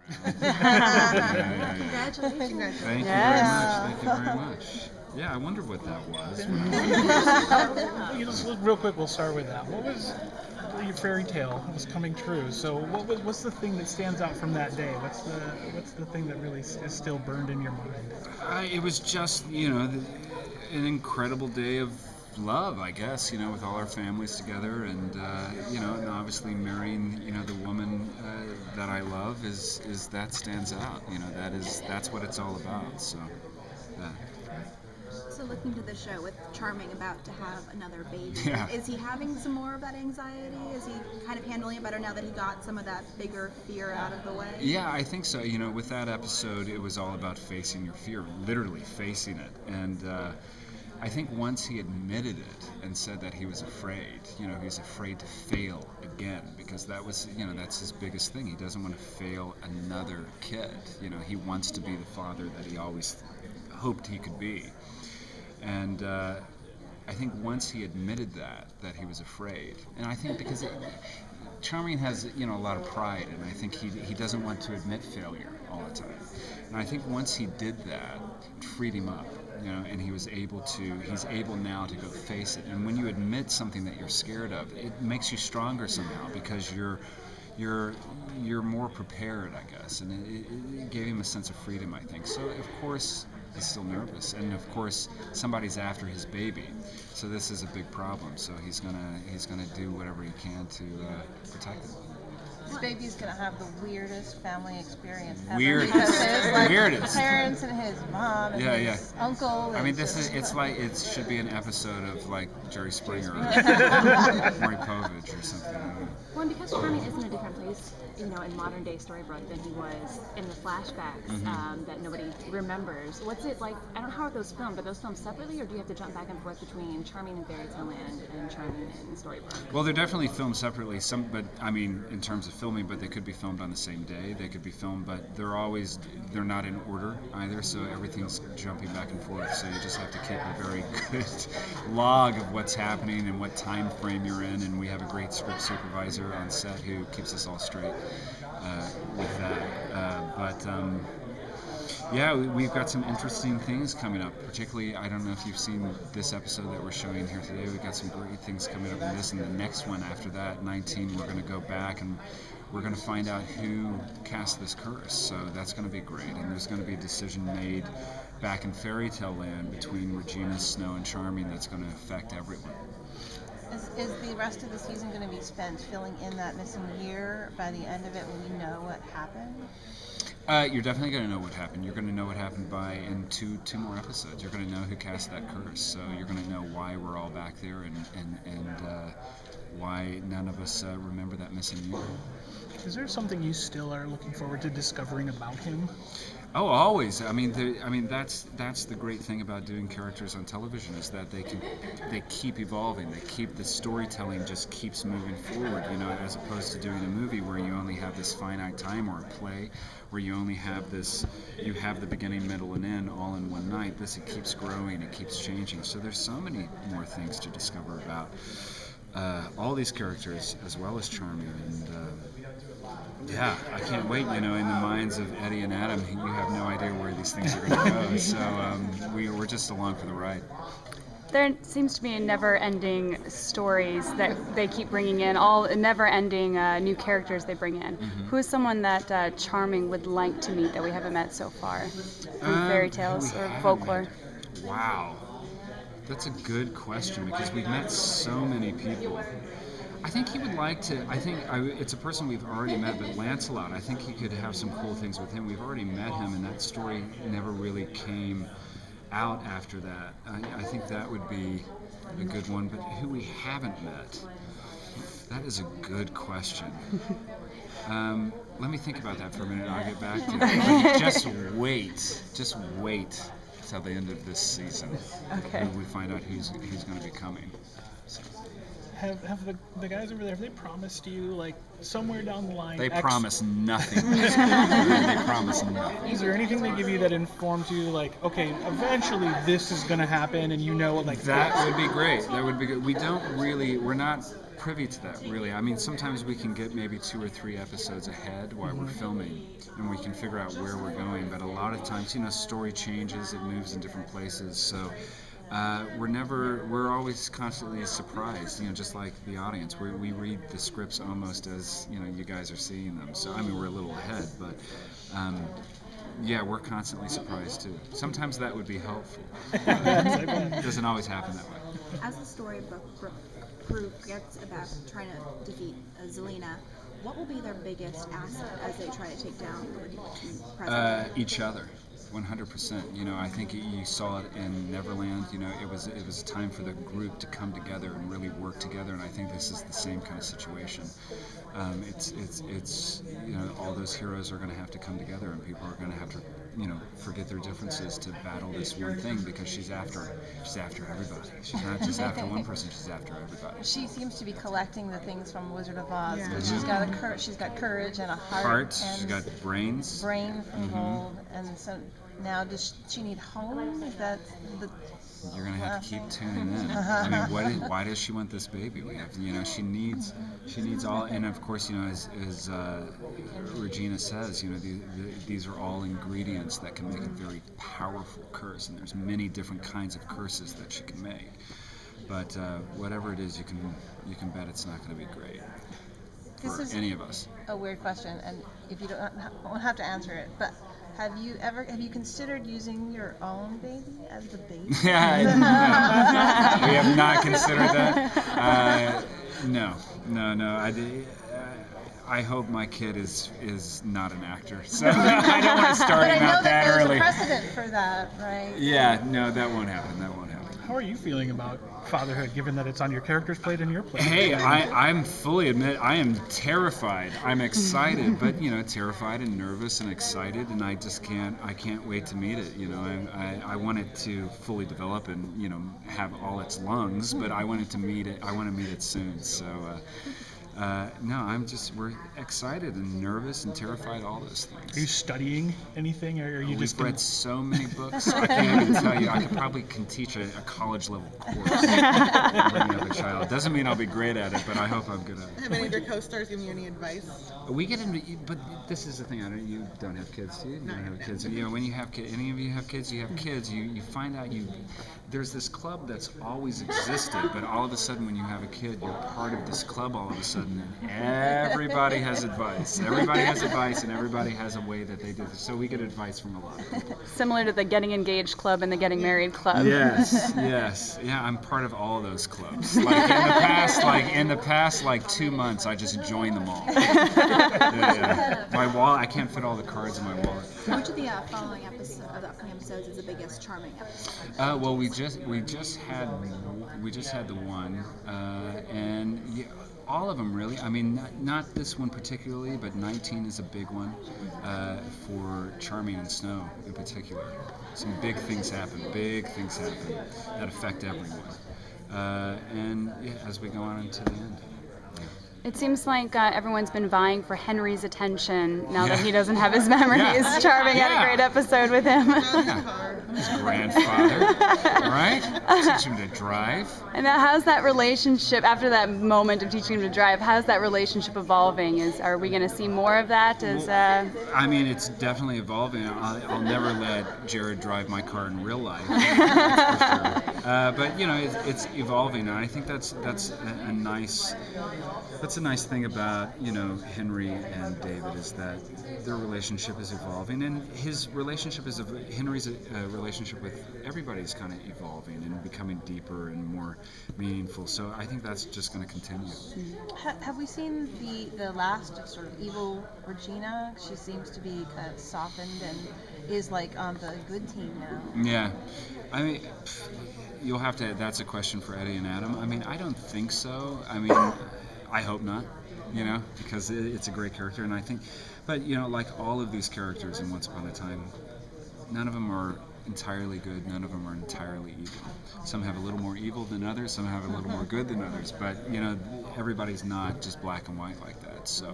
Yeah. Congratulations. Thank you very Yes. much. Thank you very much. Yeah, I wonder what that was. Just real quick, we'll start with that. What was your fairy tale was coming true? So what's the thing that stands out from that day? What's the thing that really is still burned in your mind? It was just, an incredible day of love, I guess, with all our families together, and and obviously marrying, the woman that I love is that stands out. That's what it's all about. So, yeah. So looking to the show with Charming about to have another baby, Yeah. is he having some more of that anxiety? Is he kind of handling it better now that he got some of that bigger fear out of the way? Yeah, I think so. With that episode, it was all about facing your fear, literally facing it. And I think once he admitted it and said that he was afraid, he was afraid to fail again, because that was, that's his biggest thing. He doesn't want to fail another kid. He wants to be the father that he always hoped he could be. And I think once he admitted that he was afraid, and I think because Charming has, a lot of pride, and I think he doesn't want to admit failure all the time. And I think once he did that, it freed him up, and he's able now to go face it. And when you admit something that you're scared of, it makes you stronger somehow, because you're more prepared, I guess, and it gave him a sense of freedom, I think. So of course he's still nervous, and of course somebody's after his baby, so this is a big problem. So he's gonna do whatever he can to protect it. This baby's gonna have the weirdest family experience ever. Weirdest. Because there's like Weirdest. parents and his mom and his uncle. I mean, and it should be an episode of like Jerry Springer or Maury Povich or something. Well, and because Charming is in a different place, in modern day Storybrooke than he was in the flashbacks that nobody remembers. What's it like? I don't know how are those filmed. Are those filmed separately, or do you have to jump back and forth between Charming in Fairy Tale Land and Charming in Storybrooke? Well, they're definitely filmed separately. But I mean, in terms of filming, but they could be filmed on the same day. They could be filmed, but they're not in order either. So everything's jumping back and forth. So you just have to keep a very good log of what's happening and what time frame you're in. And we have a great script supervisor on set who keeps us all straight with that. Yeah, we've got some interesting things coming up. Particularly, I don't know if you've seen this episode that we're showing here today. We've got some great things coming up in this, and the next one after that, 19, we're going to go back and we're going to find out who cast this curse. So that's going to be great, and there's going to be a decision made back in Fairy Tale Land between Regina, Snow, and Charming that's going to affect everyone. Is the rest of the season going to be spent filling in that missing year? By the end of it, will we know what happened? You're definitely going to know what happened. You're going to know what happened in two more episodes. You're going to know who cast that curse. So you're going to know why we're all back there and why none of us remember that missing year. Is there something you still are looking forward to discovering about him? Oh, always. I mean, that's the great thing about doing characters on television, is that they keep evolving. They keep the storytelling just keeps moving forward. As opposed to doing a movie where you only have this finite time, or a play where you only have you have the beginning, middle, and end all in one night. It keeps growing. It keeps changing. So there's so many more things to discover about all these characters, as well as Charming. And yeah, I can't wait. In the minds of Eddie and Adam, you have no idea where these things are going to go. So we're just along for the ride. There seems to be never-ending stories that they keep bringing in, all never-ending new characters they bring in. Mm-hmm. Who is someone that Charming would like to meet that we haven't met so far from fairy tales or folklore? Wow, that's a good question, because we've met so many people. I think he would like to. It's a person we've already met, but Lancelot, I think he could have some cool things with him. We've already met him, and that story never really came out after that. I think that would be a good one, but who we haven't met, that is a good question. Let me think about that for a minute, and I'll get back to you. Just wait till the end of this season. Okay. When we find out who's going to be coming. So. Have the guys over there, have they promised you, like, somewhere down the line? They promise nothing. They promise nothing. Is there anything they give you that informs you, like, okay, eventually this is going to happen, and like... That would be great. That would be good. We're not privy to that, really. I mean, sometimes we can get maybe 2 or 3 episodes ahead while we're filming, and we can figure out where we're going. But a lot of times, story changes, it moves in different places. So we're always constantly surprised, just like the audience. We read the scripts almost as, you guys are seeing them. So, I mean, we're a little ahead, but yeah, we're constantly surprised too. Sometimes that would be helpful. It doesn't always happen that way. As the storybook group gets about trying to defeat Zelina, what will be their biggest asset as they try to take down the president? Each other. 100%. I think you saw it in Neverland. It was a time for the group to come together and really work together, and I think this is the same kind of situation. It's all those heroes are going to have to come together, and people are going to have to forget their differences to battle this one thing, because she's after everybody. She's not just after one person; she's after everybody. She seems to be collecting the things from Wizard of Oz. Yeah. She's got courage and a heart. And she's got brains. Brain from gold, and so. Now, does she need home? Is that the? You're gonna have to keep tuning in. I mean, why does she want this baby? We have, she needs all, and of course, as Regina says, these are all ingredients that can make a very powerful curse, and there's many different kinds of curses that she can make. But whatever it is, you can bet it's not going to be great for any of us. A weird question, and if you won't have to answer it, but. Have you considered using your own baby as the baby? No. We have not considered that. No. I hope my kid is not an actor, so I don't want to start him out that early. There's a precedent for that, right? Yeah, no, that won't happen. How are you feeling about fatherhood, given that it's on your character's plate and your plate? Hey, I'm fully admit I am terrified. I'm excited, but terrified and nervous and excited, and I can't wait to meet it. I want it to fully develop and have all its lungs, but I want to meet it soon. So. No, we're excited and nervous and terrified, all those things. Are you studying anything, or are you just... We've read so many books, I can't even tell you. I can teach a college-level course on bringing up a child. Doesn't mean I'll be great at it, but I hope I'm good at it. Have any of your co-stars given you any advice? We get into, but this is the thing, you don't have kids, do you? You don't have kids. When you have kids, any of you have kids, you find out there's this club that's always existed, but all of a sudden when you have a kid, you're part of this club all of a sudden, and everybody has advice. Everybody has advice, and everybody has a way that they do this. So we get advice from a lot of people. Similar to the Getting Engaged Club and the Getting Married Club. Yes. Yeah, I'm part of all of those clubs. In the past 2 months, I just joined them all. Yeah. My wallet, I can't fit all the cards in my wallet. Which of the following upcoming episodes is the biggest charming episode? Well, we just had the one, and yeah, all of them really. I mean, not this one particularly, but 19 is a big one for Charming and Snow in particular. Some big things happen that affect everyone, and yeah, as we go on into the end. It seems like everyone's been vying for Henry's attention now that he doesn't have his memories. Charming had a great episode with him. His grandfather, right? Teach him to drive. And now, how's that relationship, after that moment of teaching him to drive, how's that relationship evolving? Are we going to see more of that? I mean, it's definitely evolving. I'll never let Jared drive my car in real life, that's for sure. But, it's evolving, and I think that's a nice thing about, Henry and David, is that their relationship is evolving, and Henry's relationship with everybody's kind of evolving and becoming deeper and more meaningful. So I think that's just going to continue. Have we seen the last sort of evil Regina? She seems to be kind of softened and is on the good team now. Yeah, I mean, you'll have to. That's a question for Eddie and Adam. I mean, I don't think so. I mean, I hope not. Because it's a great character, and I think, but like all of these characters in Once Upon a Time, none of them are entirely good, none of them are entirely evil. Some have a little more evil than others, some have a little more good than others, but everybody's not just black and white like that. So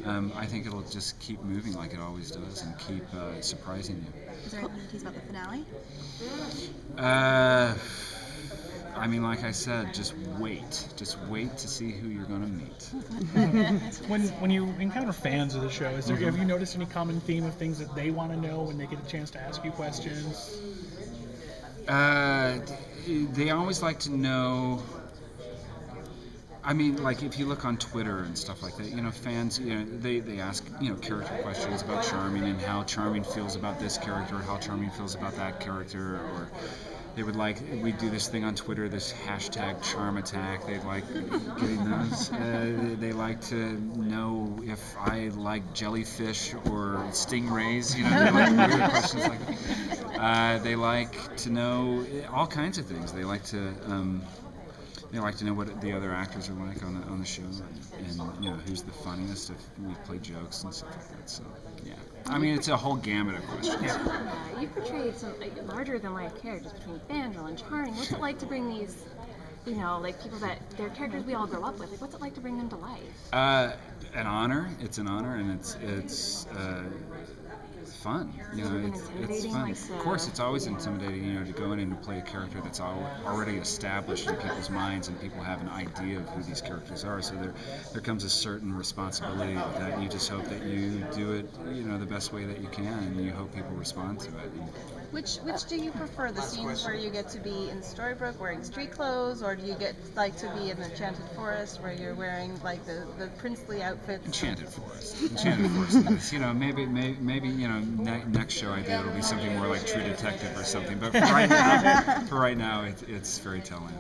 I think it'll just keep moving like it always does, and keep surprising you. Is there anything to tease about the finale? I mean, like I said, just wait to see who you're going to meet. When you encounter fans of the show, have you noticed any common theme of things that they want to know when they get a chance to ask you questions? They always like to know. I mean, like if you look on Twitter and stuff like that, fans, they ask, character questions about Charming and how Charming feels about this character, how Charming feels about that character, or they would like, we do this thing on Twitter, this hashtag Charm Attack. They like getting those. They like to know if I like jellyfish or stingrays. They like weird questions like that. They like to know all kinds of things. They like to know what the other actors are like on the show, and who's the funniest if we play jokes and stuff like that. So yeah, I mean it's a whole gamut of questions. Yeah, you portrayed some larger than life characters between Fangirl and Charming. What's it like to bring these, people that they're characters we all grow up with? Like, what's it like to bring them to life? An honor. It's an honor, and it's fun. It's fun. Of course, it's always intimidating, to go in and play a character that's already established in people's minds, and people have an idea of who these characters are. So there comes a certain responsibility that you just hope that you do it, the best way that you can, and you hope people respond to it. Which do you prefer? The scenes where you get to be in Storybrooke wearing street clothes, or do you get to be in Enchanted Forest where you're wearing like the princely outfits? Enchanted Forest. Is, maybe next show I do it'll be something more like True Detective or something. But for right now, it's fairy tale land.